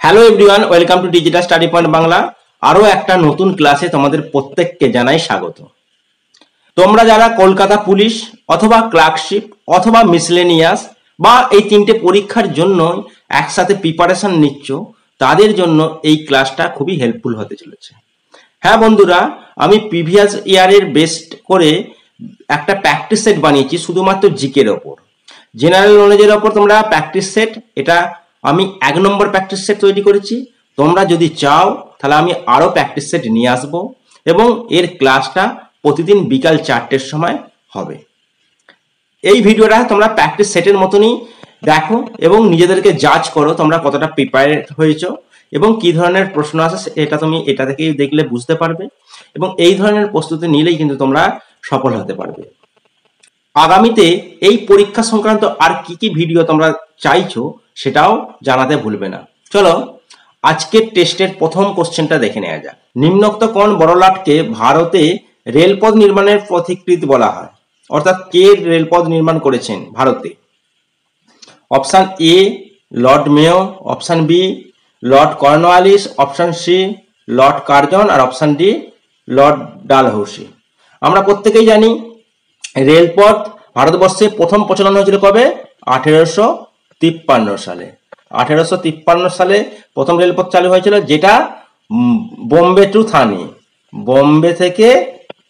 Hello everyone, welcome to digital study point Bangla. আরও একটা নতুন ক্লাসে তোমাদের প্রত্যেককে জানাই স্বাগত। তোমরা যারা কলকাতা পুলিশ অথবা ক্লার্কশিপ অথবা মিসলেনিয়াস বা এই তিনটে পরীক্ষার জন্য একসাথে প্রিপারেশন নিচ্ছ, তাদের জন্য এই ক্লাসটা খুবই হেল্পফুল হতে চলেছে। হ্যাঁ বন্ধুরা, আমি প্রিভিয়াস ইয়ারের বেস্ট করে একটা প্র্যাকটিস সেট বানিয়েছি শুধুমাত্র জিকের ওপর। জেনারেল নলেজের ওপর তোমরা প্র্যাকটিস সেট, এটা আমি 1 নম্বর প্র্যাকটিস সেট তৈরি করেছি। তোমরা যদি চাও তাহলে আমি আরও প্র্যাকটিস সেট নিয়ে আসবো এবং এর ক্লাসটা প্রতিদিন বিকাল 4টের সময় হবে। এই ভিডিওটা তোমরা প্র্যাকটিস সেটের মতনই দেখো এবং নিজেদেরকে জাজ করো তোমরা কতটা প্রিপেয়ার হয়েছো এবং কি ধরনের প্রশ্ন আসে এটা তুমি এটা থেকেই দেখলে বুঝতে পারবে এবং এই ধরনের প্রস্তুতি নিলেই কিন্তু তোমরা সফল হতে পারবে। আগামীতে এই পরীক্ষা সংক্রান্ত আর কি কি ভিডিও তোমরা চাইছো সেটাও জানাতে ভুলবে না। চলো আজকের টেস্টের প্রথম কোশ্চেনটা দেখে নেওয়া যাক। নিম্নোক্ত কোন বড়লাটকে ভারতে রেলপথ নির্মাণের পথিকৃৎ বলা হয়? অর্থাৎ কে রেলপথ নির্মাণ করেছেন ভারতে? Option A Lord Mayo, option B Lord Cornwallis, option C Lord Curzon আর অপশান ডি লর্ড ডালহৌসি। আমরা প্রত্যেকেই জানি রেলপথ ভারতবর্ষে প্রথম প্রচলন হয়েছিল কবে? 1853 সালে। 1853 সালে প্রথম রেলপথ চালু হয়েছিল, যেটা বোম্বে টু থানে, বোম্বে থেকে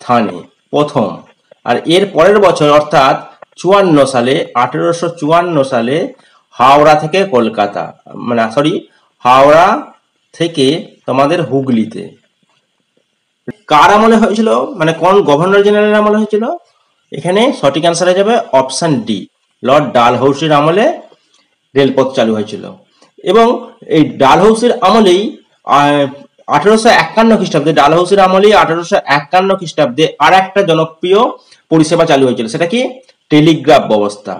থানে প্রথম। আর এর পরের বছর অর্থাৎ 54 সালে 1854 সালে হাওড়া থেকে কলকাতা, হাওড়া থেকে তোমাদের হুগলিতে। কার আমলে হয়েছিল, কোন গভর্নর জেনারেল আমলে হয়েছিল? এখানে সঠিক অ্যান্সার হয়ে যাবে অপশান ডি, লর্ড ডালহৌসির আমলে রেলপথ চালু হয়েছিল। এবং এই ডালহৌসির আমলেই 1851 খ্রিস্টাব্দে, ডালহৌসির আমলেই 1851 খ্রিস্টাব্দে আর একটা জনপ্রিয় পরিষেবা চালু হয়েছিল। সেটা কি? টেলিগ্রাফ ব্যবস্থা।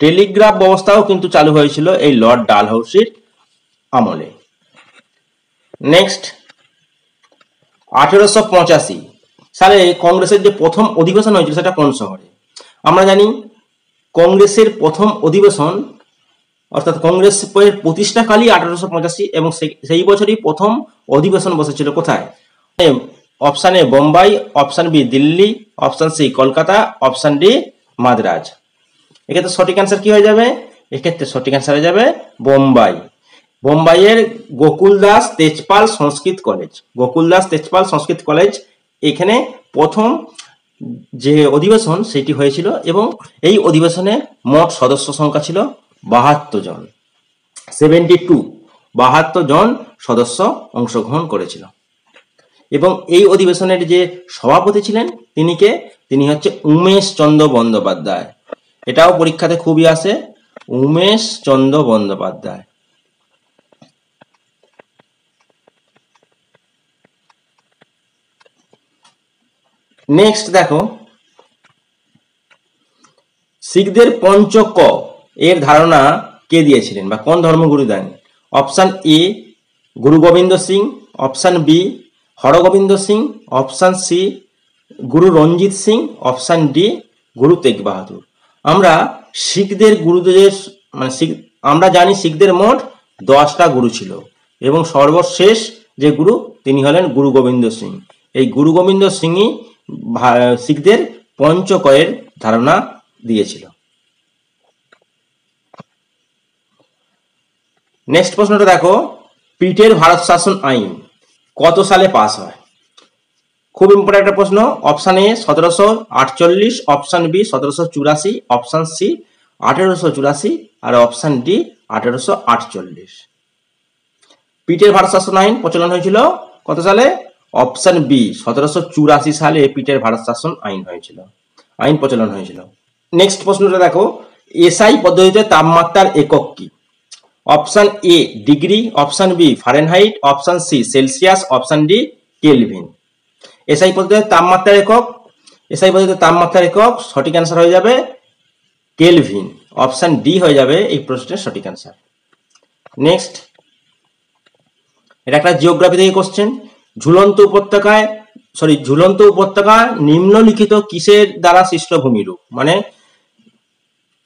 টেলিগ্রাফ ব্যবস্থাও কিন্তু চালু হয়েছিল এই লর্ড ডালহৌসির আমলে। নেক্সট, 1885 সালে কংগ্রেসের যে প্রথম অধিবেশন হয়েছিল সেটা কোন শহরে? আমরা জানি কংগ্রেসের প্রথম অধিবেশন অর্থাৎ কংগ্রেসের প্রতিষ্ঠাকালই 1885 এবং সেই বছরই প্রথম অধিবেশন বসেছিল কোথায়? Option A Bombay, option B Delhi, option C Kolkata, option D Madras. এক্ষেত্রে সঠিক অ্যান্সার কি হয়ে যাবে? এক্ষেত্রে সঠিক অ্যান্সার হয়ে যাবে বোম্বাই। বোম্বাইয়ের গোকুলদাস তেজপাল সংস্কৃত কলেজ, এখানে প্রথম যে অধিবেশন সেটি হয়েছিল এবং এই অধিবেশনে মোট সদস্য সংখ্যা ছিল 72 জন, 72 জন সদস্য অংশগ্রহণ করেছিল। এবং এই অধিবেশনের যে সভাপতি ছিলেন তিনি হচ্ছে উমেশ চন্দ্র বন্দ্যোপাধ্যায়। এটাও পরীক্ষাতে খুবই আসে, উমেশ চন্দ্র বন্দ্যোপাধ্যায়। নেক্সট দেখো, শিখদের পঞ্চক এর ধারণা কে দিয়েছিলেন বা কোন ধর্মগুরু দেন? Option A Guru Gobind Singh, option B Hargobind Singh, option C Guru Ranjit Singh, option D Guru Tegh বাহাদুর। আমরা শিখদের গুরুদের আমরা জানি শিখদের মোট 10টা গুরু ছিল এবং সর্বশেষ যে গুরু তিনি হলেন গুরু গোবিন্দ সিং। এই গুরু গোবিন্দ সিংই শিখদের পঞ্চকয়ের ধারণা দিয়েছিল। নেক্সট প্রশ্নটা দেখো, পিটের ভারত শাসন আইন কত সালে পাস হয়? খুব ইম্পর্টেন্ট একটা প্রশ্ন। Option A 1748, option B 1784, option C 1884 আর অপশান ডি 1848। পিটের ভারত শাসন আইন প্রচলন হয়েছিল কত সালে? অপশান বি 1784 সালে পিটের ভারত শাসন আইন প্রচলন হয়েছিল। নেক্সট প্রশ্নটা দেখো, এসআই পদ্ধতিতে তাপমাত্রার একক কি? Option A degree, option B Fahrenheit, option C Celsius, option D Kelvin. SI পদ্ধতিতে তাপমাত্রার একক সঠিক অ্যান্সার হয়ে যাবে কেলভিন। অপশান ডি হয়ে যাবে এই প্রশ্নের সঠিক অ্যান্সার। নেক্সট, এটা একটা জিওগ্রাফি থেকে কোশ্চেন। ঝুলন্ত উপত্যকা নিম্নলিখিত কিসের দ্বারা সৃষ্ট ভূমিরূপ?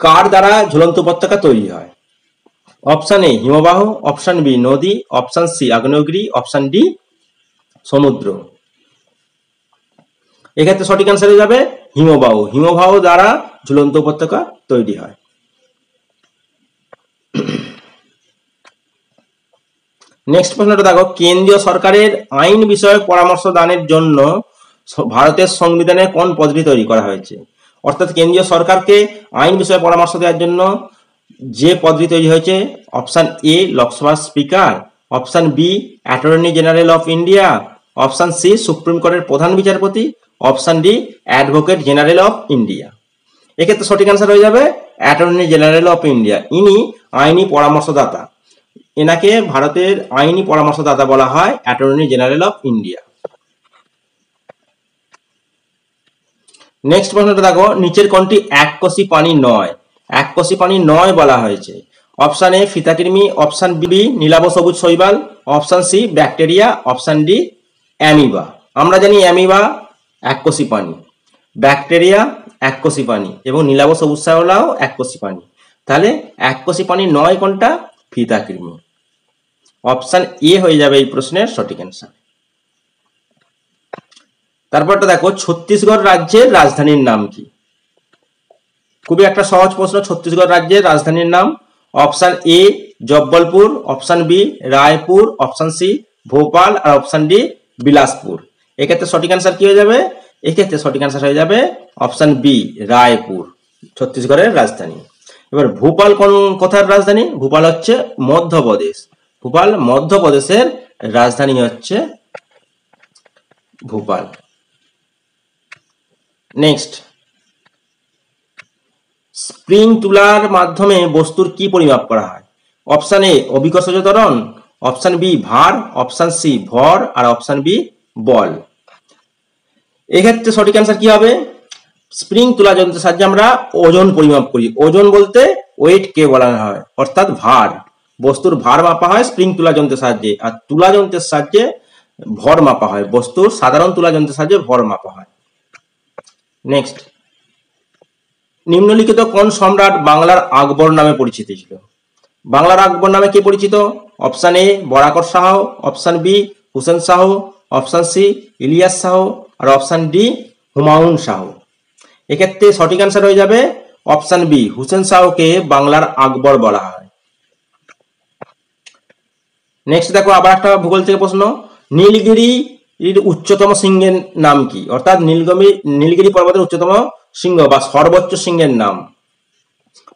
কার দ্বারা ঝুলন্ত উপত্যকা তৈরি হয়? অপশন এ হিমবাহ, অপশন বি নদী, অপশন সি আগ্নেয়গিরি, অপশন ডি সমুদ্র। এক্ষেত্রে সঠিক অ্যান্সার হয়ে যাবে হিমবাহ। হিমবাহ দ্বারা ঝুলন্ত উপত্যকা তৈরি হয়। নেক্সট প্রশ্নটা দেখো, কেন্দ্রীয় সরকারের আইন বিষয়ক পরামর্শ দানের জন্য ভারতের সংবিধানে কোন পদ্ধতি তৈরি করা হয়েছে? অর্থাৎ কেন্দ্রীয় সরকারকে আইন বিষয়ে পরামর্শ দেওয়ার জন্য যে পদ্ধতি তৈরি হয়েছে, অপশন এ লোকসভার speaker, option B attorney general of India, option C supreme কোর্টের প্রধান বিচারপতি, option D advocate general of India. এক্ষেত্রে সঠিক অ্যান্সার হয়ে যাবে অ্যাটর্নি জেনারেল অফ ইন্ডিয়া। ইনি আইনি পরামর্শদাতা, এনাকে ভারতের আইনি পরামর্শদাতা বলা হয়, attorney general of India. Next প্রশ্নটা দেখো, নিচের কোনটি এককোষী প্রাণী নয়? এককোষী প্রাণী নয় বলা হয়েছে। অপশন এ ফিতাকৃমি, অপশন বি নীলাভ সবুজ শৈবাল, option C bacteria, option D amoeba. আমরা জানি অ্যামিবা এককোষী প্রাণী, ব্যাকটেরিয়া এককোষী প্রাণী এবং নীলাভ সবুজ শৈবালও এককোষী প্রাণী। তাহলে এককোষী প্রাণী নয় কোনটা? ফিতাকৃমি। অপশন এ হয়ে যাবে এই প্রশ্নের সঠিক অ্যান্সার। তারপরটা দেখো, ছত্তিশগড় রাজ্যের রাজধানীর নাম কি? খুবই একটা সহজ প্রশ্ন। ছত্তিশগড় রাজ্যের রাজধানীর নাম option A Jabalpur, option B Raipur, option C Bhopal আর অপশন ডি বিলাসপুর। এক্ষেত্রে সঠিক অ্যান্সার কি হয়ে যাবে? এক্ষেত্রে সঠিক অ্যান্সার হয়ে যাবে অপশন বি রায়পুর, ছত্তিশগড়ের রাজধানী। এবার ভোপাল কোন কোথার রাজধানী? ভোপাল হচ্ছে মধ্যপ্রদেশ। ভোপাল মধ্যপ্রদেশের রাজধানী হচ্ছে ভোপাল। নেক্সট, স্প্রিং তুলার মাধ্যমে বস্তুর কি পরিমাপ করা হয়? অপশন এ অভিকর্ষজ ত্বরণ, অপশন বি ভার, অপশন সি ভর আর অপশন বি বল। এক্ষেত্রে সঠিক অ্যান্সার কি হবে? স্প্রিং তুলা যন্ত্রের সাহায্যে আমরা ওজন পরিমাপ করি। ওজন বলতে ওয়েট কে বলা হয়, অর্থাৎ ভার। বস্তুর ভার মাপা হয় স্প্রিং তুলা যন্ত্রের সাহায্যে, আর তুলা যন্ত্রের সাহায্যে ভর মাপা হয়। বস্তুর সাধারণ তুলা যন্ত্রের সাহায্যে ভর মাপা হয়। নেক্সট, নিম্নলিখিত কোন সম্রাট বাংলার আকবর নামে পরিচিত ছিল? বাংলার আকবর নামে কে পরিচিত? Option A Barakar Shah, option B Hussain Shah, option C Ilyas Shah আর অপশন ডি হুমায়ুন শাহ। এক্ষেত্রে সঠিক অ্যান্সার হয়ে যাবে অপশন বি, হুসেন শাহকে বাংলার আকবর বলা হয়। নেক্সট দেখো, আবার একটা ভূগোল থেকে প্রশ্ন, নীলগিরির উচ্চতম শৃঙ্গের নাম কি? অর্থাৎ নীলগিরি পর্বতের উচ্চতম শৃঙ্গ বা সর্বোচ্চ শৃঙ্গের নাম।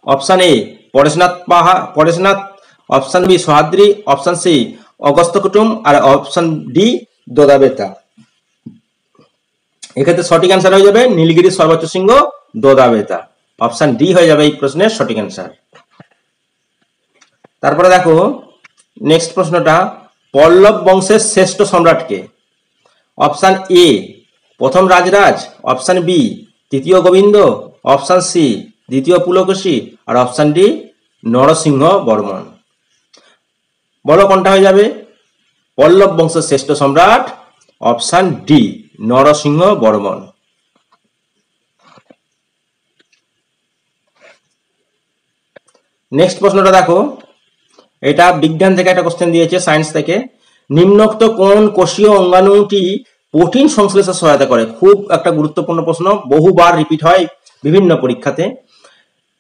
Option A Parasnath, option B Sahyadri, option C Agasthyakoodam আর অপশন ডি দোদাবেতা। এক্ষেত্রে সঠিক অ্যান্সার হয়ে যাবে নীলগিরির সর্বোচ্চ শৃঙ্গ দোদাবেতা। অপশন ডি হয়ে যাবে এই প্রশ্নের সঠিক অ্যান্সার। তারপরে দেখো নেক্সট প্রশ্নটা, পল্লব বংশের শ্রেষ্ঠ সম্রাটকে? অপশন এ প্রথম রাজরাজ, অপশন বি তৃতীয় গোবিন্দ, অপশন সি দ্বিতীয় পুলকেশী আর অপশন ডি নরসিংহ বর্মন। বলো কোনটা হয়ে যাবে? পল্লব বংশের শ্রেষ্ঠ সম্রাট option D Narasimha Varman. Next প্রশ্নটা দেখো, এটা বিজ্ঞান থেকে একটা কোশ্চেন দিয়েছে, সায়েন্স থেকে। নিম্নোক্ত কোন কোষীয় অঙ্গাণুটি প্রোটিন সংশ্লেষে সহায়তা করে? খুব একটা গুরুত্বপূর্ণ প্রশ্ন, বহুবার রিপিট হয় বিভিন্ন পরীক্ষাতে।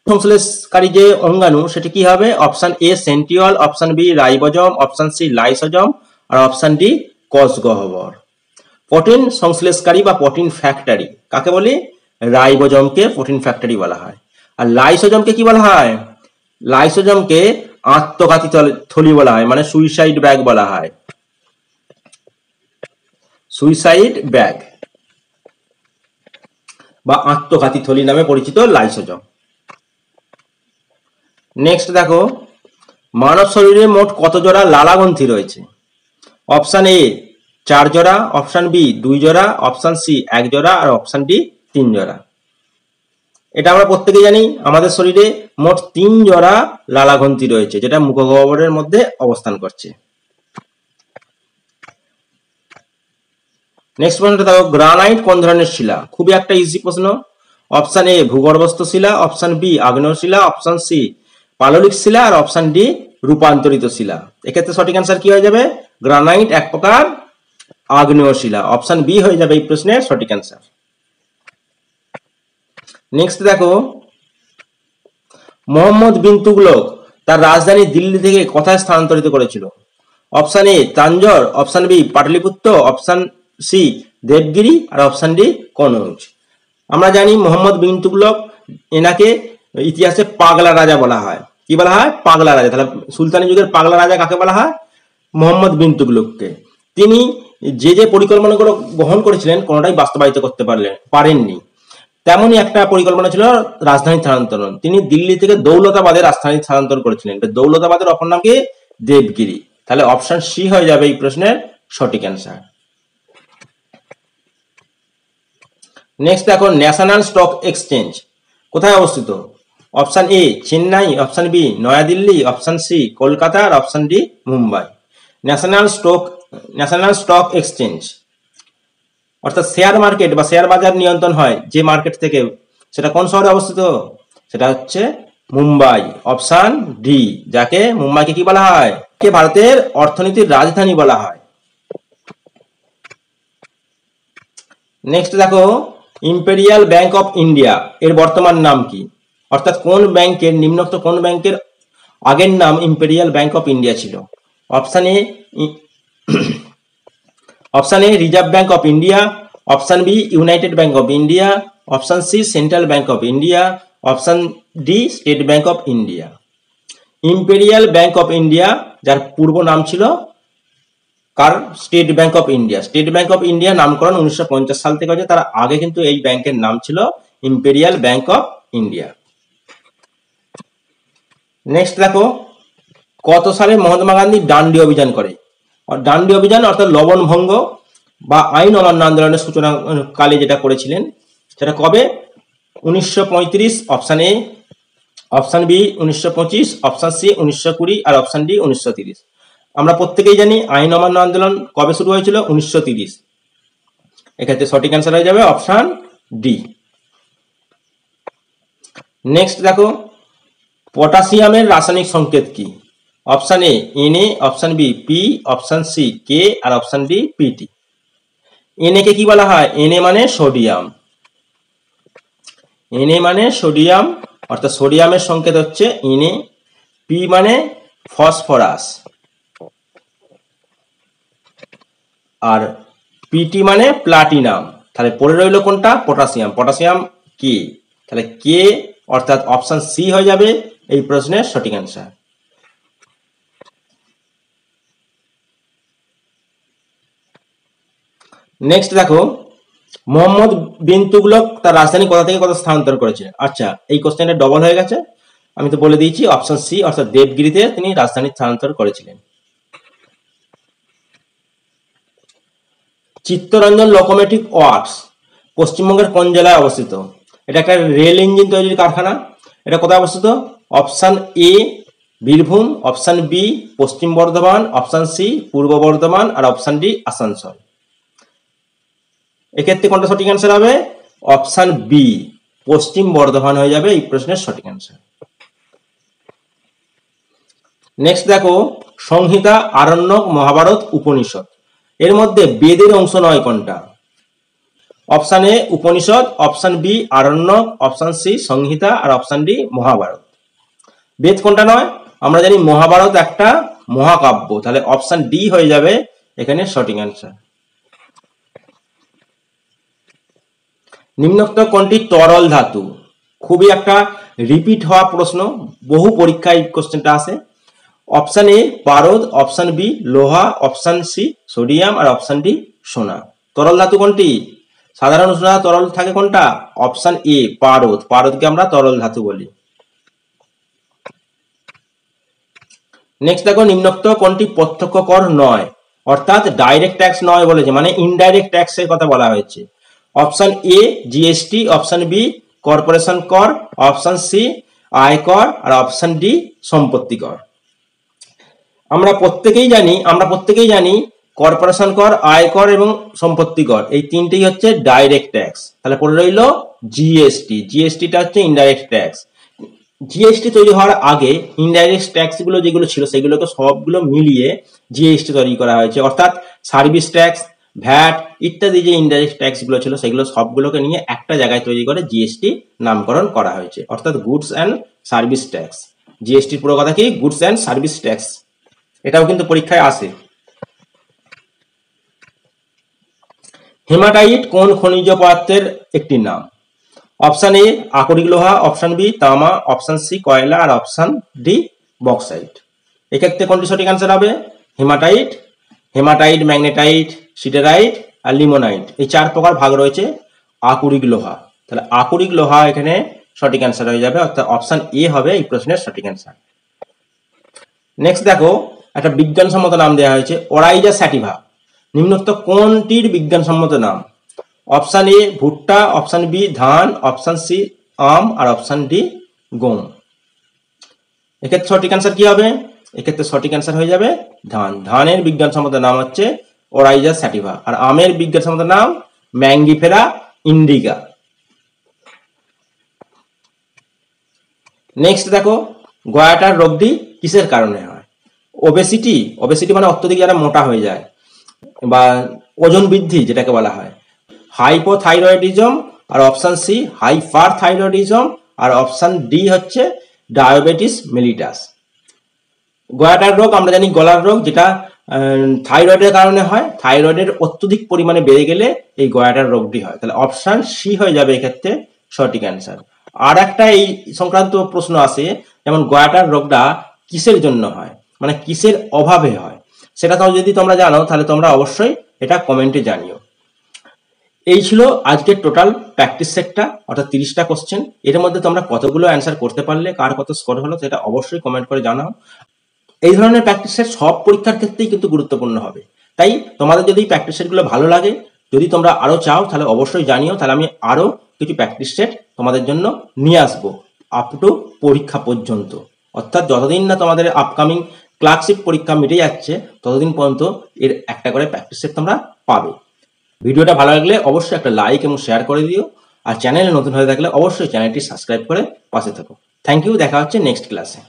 সংশ্লেষকারী যে অঙ্গাণু সেটি কি হবে? Option A centriole, option B ribosome, option C lysosome আর অপশন ডি কোষগহ্বর। প্রোটিন সংশ্লেষকারী বা প্রোটিন ফ্যাক্টরি কাকে বলি? রাইবোজোমকে প্রোটিন ফ্যাক্টরি বলা হয়। আর লাইসোজোমকে কি বলা হয়? লাইসোজোমকে আত্মঘাতী থলি বলা হয়, মানে সুইসাইড ব্যাগ বলা হয়। সুইসাইড ব্যাগ বা আত্মঘাতী থলি নামে পরিচিত লাইসোজোম। নেক্সট দেখো, মানব শরীরে মোট কত জোড়া লালাগ্রন্থি রয়েছে? অপশন এ 4 জোড়া, অপশন বি 2 জোড়া, অপশন সি 1 জোড়া আর অপশন ডি 3 জোড়া। এটা আমরা প্রত্যেকে জানি, আমাদের শরীরে মোট 3 জোড়া লালাগ্রন্থি রয়েছে, যেটা মুখগহ্বরের মধ্যে অবস্থান করছে। নেক্সট প্রশ্নটা দেখো, গ্রানাইট কোন ধরনের শিলা? খুবই একটা ইজি প্রশ্ন। অপশন এ ভূগর্ভস্থ শিলা, অপশন বি আগ্নেয় শিলা, অপশন সি পাললিক শিলা আর অপশন ডি রূপান্তরিত শিলা। এক্ষেত্রে সঠিক অ্যান্সার কি হয়ে যাবে? গ্রানাইট এক প্রকার আগ্নেয় শিলা। অপশন বি হয়ে যাবে এই প্রশ্নের সঠিক অ্যান্সার। নেক্সট দেখো, মোহাম্মদ বিন তুগলক তার রাজধানী দিল্লি থেকে কোথায় স্থানান্তরিত করেছিল? Option A Tanjore, option B Pataliputra, option C Devagiri আর অপশন ডি কনৌজ। আমরা জানি মোহাম্মদ বিন তুগলক, এনাকে ইতিহাসে পাগলা রাজা বলা হয়। কি বলা হয়? পাগলা রাজা। তাহলে সুলতানি যুগের পাগলা রাজা কাকে বলা হয়? মোহাম্মদ বিন তুগলককে। তিনি যে পরিকল্পনাগুলো গ্রহণ করেছিলেন কোনোটাই বাস্তবায়িত করতে পারেননি। তেমনই একটা পরিকল্পনা ছিল রাজধানী স্থানান্তরণ। তিনি দিল্লি থেকে দৌলতাবাদে রাজধানী স্থানান্তর করেছিলেন। দৌলতাবাদের অপর নাম কি? দেবগিরি। তাহলে অপশন সি হয়ে যাবে এই প্রশ্নের সঠিক অ্যান্সার। নেক্সট দেখো, ন্যাশনাল স্টক এক্সচেঞ্জ কোথায় অবস্থিত? Option A Chennai, option B New Delhi, option C Kolkata আর option D Mumbai. National stock exchange অর্থাৎ শেয়ার মার্কেট বা শেয়ার বাজার নিয়ন্ত্রণ হয় যে মার্কেট থেকে, সেটা কোন শহরে অবস্থিত? সেটা হচ্ছে মুম্বাই। অপশন ডি, যাকে মুম্বাইকে কি বলা হয়? কে ভারতের অর্থনীতির রাজধানী বলা হয়। নেক্সট দেখো, ইম্পেরিয়াল ব্যাংক অফ ইন্ডিয়া এর বর্তমান নাম কি? অর্থাৎ কোন ব্যাংকের, নিম্নোক্ত কোন ব্যাংকের আগের নাম ইম্পেরিয়াল ব্যাংক অফ ইন্ডিয়া ছিল? Option A reserve bank of India, option B united bank of India, option C central bank of India, option D state bank of India. Imperial bank of India, যার পূর্ব নাম ছিল state bank of India. State bank of India নামকরণ 1950 সাল থেকে হয়েছে। তার আগে কিন্তু এই ব্যাংকের নাম ছিল imperial bank of India. Next দেখো, কত সালে মহাত্মা গান্ধী ডান্ডি অভিযান করে? ডান্ডি অভিযান অর্থাৎ লবণ ভঙ্গ বা আইন অমান্য আন্দোলনের সূচনা কালে যেটা করেছিলেন, সেটা কবে? 1935, option A, option B 1925, option C 1920 আর অপশন ডি 1930। আমরা প্রত্যেকেই জানি আইন অমান্য আন্দোলন কবে শুরু হয়েছিল? 1930। এক্ষেত্রে সঠিক অ্যান্সার হয়ে যাবে অপশন ডি। নেক্সট দেখো, পটাশিয়ামের রাসায়নিক সংকেত কি? Option A Na, option B P, option C K আর অপশন ডি পিটি। Na কে কি বলা হয়? Na মানে সোডিয়াম। Na মানে সোডিয়াম, অর্থাৎ সোডিয়ামের সংকেত হচ্ছে Na। পি মানে ফসফরাস আর পিটি মানে প্লাটিনাম। তাহলে পড়ে রইল কোনটা? পটাশিয়াম। পটাশিয়াম কে, তাহলে কে অর্থাৎ অপশন সি হয়ে যাবে এই প্রশ্নের সঠিক অ্যান্সার। নেক্সট দেখো, মোহাম্মদ বিন তুগলক তার রাজধানী কোথা থেকে কোথা স্থানান্তর করেছিলেন? আচ্ছা, এই কোশ্চেনটা ডবল হয়ে গেছে, আমি তো বলে দিয়েছি অপশন সি অর্থাৎ দেবগিরিতে তিনি রাজধানী স্থানান্তর করেছিলেন। চিত্তরঞ্জন লোকোমোটিভ ওয়ার্কস পশ্চিমবঙ্গের কোন জেলায় অবস্থিত? এটা একটা রেল ইঞ্জিন তৈরির কারখানা। এটা কোথায় অবস্থিত? Option A Birbhum, option B Paschim Bardhaman, option C Purba Bardhaman আর অপশন ডি আসানসোল। এক্ষেত্রে কোনটা সঠিক অ্যান্সার হবে? অপশন বি পশ্চিম বর্ধমান হয়ে যাবে এই প্রশ্নের সঠিক অ্যান্সার। নেক্সট দেখো, সংহিতা, আরণ্যক, মহাভারত, উপনিষদ এর মধ্যে বেদের অংশ নয় কোনটা? Option A Upanishad, option B Aranyaka, option C Samhita আর অপশন ডি মহাভারত। বেদ কোনটা নয়? আমরা জানি মহাভারত একটা মহাকাব্য। তাহলে অপশন ডি হয়ে যাবে এখানে সঠিক অ্যান্সার। নিম্নোক্ত কোনটি তরল ধাতু? খুবই একটা রিপিট হওয়া প্রশ্ন, বহু পরীক্ষায় কোশ্চেনটা আসে। অপশন এ পারদ, অপশন বি লোহা, অপশন সি সোডিয়াম আর অপশন ডি সোনা। তরল ধাতু কোনটি? সাধারণ উষ্ণতা তরল থাকে কোনটা? অপশন এ পারদ। পারদকে আমরা তরল ধাতু বলি। নেক্সট দেখো, নিম্নোক্ত কোনটি প্রত্যক্ষ কর নয়? অর্থাৎ ডাইরেক্ট ট্যাক্স নয় বলেছে, মানে ইনডাইরেক্ট ট্যাক্সের কথা বলা হয়েছে। Option A GST, option B corporation কর, অপশন সি আয়কর আর অপশন ডি সম্পত্তি কর। আমরা প্রত্যেকেই জানি কর্পোরেশন কর, আয়কর এবং সম্পত্তি কর এই তিনটেই হচ্ছে ডাইরেক্ট ট্যাক্স। তাহলে পড়ে রইল জিএসটি। জিএসটিটা হচ্ছে ইনডাইরেক্ট ট্যাক্স। জিএসটি তৈরি হওয়ার আগে ইনডাইরেক্ট ট্যাক্সগুলো যেগুলো ছিল সেগুলোকে সবগুলো মিলিয়ে জিএসটি তৈরি করা হয়েছে, অর্থাৎ সার্ভিস ট্যাক্স, ভ্যাট ইত্যাদি যে ইনডাইরেক্ট ট্যাক্সগুলো ছিল সেগুলো সবগুলোকে নিয়ে একটা জায়গায় তৈরি করে জিএসটি নামকরণ করা হয়েছে, অর্থাৎ গুডস অ্যান্ড সার্ভিস ট্যাক্স। জিএসটির পুরো কথা কি? Goods and service tax. এটাও কিন্তু পরীক্ষায় আসে। হেমাটাইট কোন খনিজ পদার্থের একটি নাম? অপশন এ আকরিক লোহা, অপশন বি তামা, অপশন সি কয়লা, আর অপশন ডি বক্সাইট। এক্ষেত্রে কোনটি সঠিক অ্যান্সার হবে? হেমাটাইট, হেমাটাইট, ম্যাগনেটাইট, সিডারাইট আর লিমোনাইট, এই 4 প্রকার ভাগ রয়েছে আকরিক লোহা। তাহলে আকরিক লোহা এখানে সঠিক অ্যান্সার হয়ে যাবে, অর্থাৎ অপশন এ হবে এই প্রশ্নের সঠিক অ্যান্সার। নেক্সট দেখো, একটা বিজ্ঞানসম্মত নাম দেওয়া হয়েছে ওরাইজা স্যাটিভা, নিম্নোক্ত কোনটির বিজ্ঞানসম্মত নাম? অপশন এ ভুট্টা, অপশন বি ধান, অপশন সি আম আর অপশন ডি গম। এক্ষেত্রে সঠিক অ্যান্সার কি হবে? এক্ষেত্রে সঠিক অ্যান্সার হয়ে যাবে ধান। ধানের বিজ্ঞানসম্মত নাম হচ্ছে ওরাইজা স্যাটিভা, আর আমের বিজ্ঞানসম্মত নাম ম্যাঙ্গিফেরা ইন্ডিকা। নেক্সট দেখো, গয়াটার রোগটি কিসের কারণে হয়? ওবেসিটি, ওবেসিটি মানে অত্যধিক যারা মোটা হয়ে যায় বা ওজন বৃদ্ধি যেটাকে বলা হয়, হাইপোথাইরয়েডিজম আর অপশন সি হাইপারথাইরয়েডিজম আর অপশন ডি হচ্ছে ডায়াবেটিস মেলিটাস। গয়াটার রোগ আমরা জানি গলার রোগ, যেটা থাইরয়েডের কারণে হয়। থাইরয়েডের অত্যধিক পরিমাণে বেড়ে গেলে এই গয়াটার রোগটি হয়। তাহলে অপশন সি হয়ে যাবে এক্ষেত্রে সঠিক অ্যান্সার। আর একটা এই সংক্রান্ত প্রশ্ন আসে, যেমন গয়াটার রোগটা কিসের জন্য হয়, মানে কিসের অভাবে হয়, সেটা তো যদি তোমরা জানো তাহলে তোমরা অবশ্যই এটা কমেন্টে জানিও। এই ছিল আজকের টোটাল প্র্যাকটিস সেটটা, অর্থাৎ 30টা কোশ্চেন। এর মধ্যে তোমরা কতগুলো অ্যান্সার করতে পারলে, কার কত স্কোর হলো, সেটা অবশ্যই কমেন্ট করে জানাও। এই ধরনের প্র্যাকটিস সেট সব পরীক্ষার ক্ষেত্রেই কিন্তু গুরুত্বপূর্ণ হবে। তাই তোমাদের যদি প্র্যাকটিস সেটগুলো ভালো লাগে, যদি তোমরা আরো চাও, তাহলে অবশ্যই জানিও। তাহলে আমি আরো কিছু প্র্যাকটিস সেট তোমাদের জন্য নিয়ে আসবো আপ টু পরীক্ষা পর্যন্ত, অর্থাৎ যতদিন না তোমাদের আপকামিং ক্লার্কশিপ পরীক্ষা মিটে যাচ্ছে ততদিন পর্যন্ত এর একটা করে প্র্যাকটিস সেট তোমরা পাবে। ভিডিওটা ভালো লাগলে অবশ্যই একটা লাইক এবং শেয়ার করে দিও, আর চ্যানেলে নতুন হয়ে থাকলে অবশ্যই চ্যানেলটি সাবস্ক্রাইব করে পাশে থাকো। থ্যাংক ইউ, দেখা হচ্ছে নেক্সট ক্লাসে।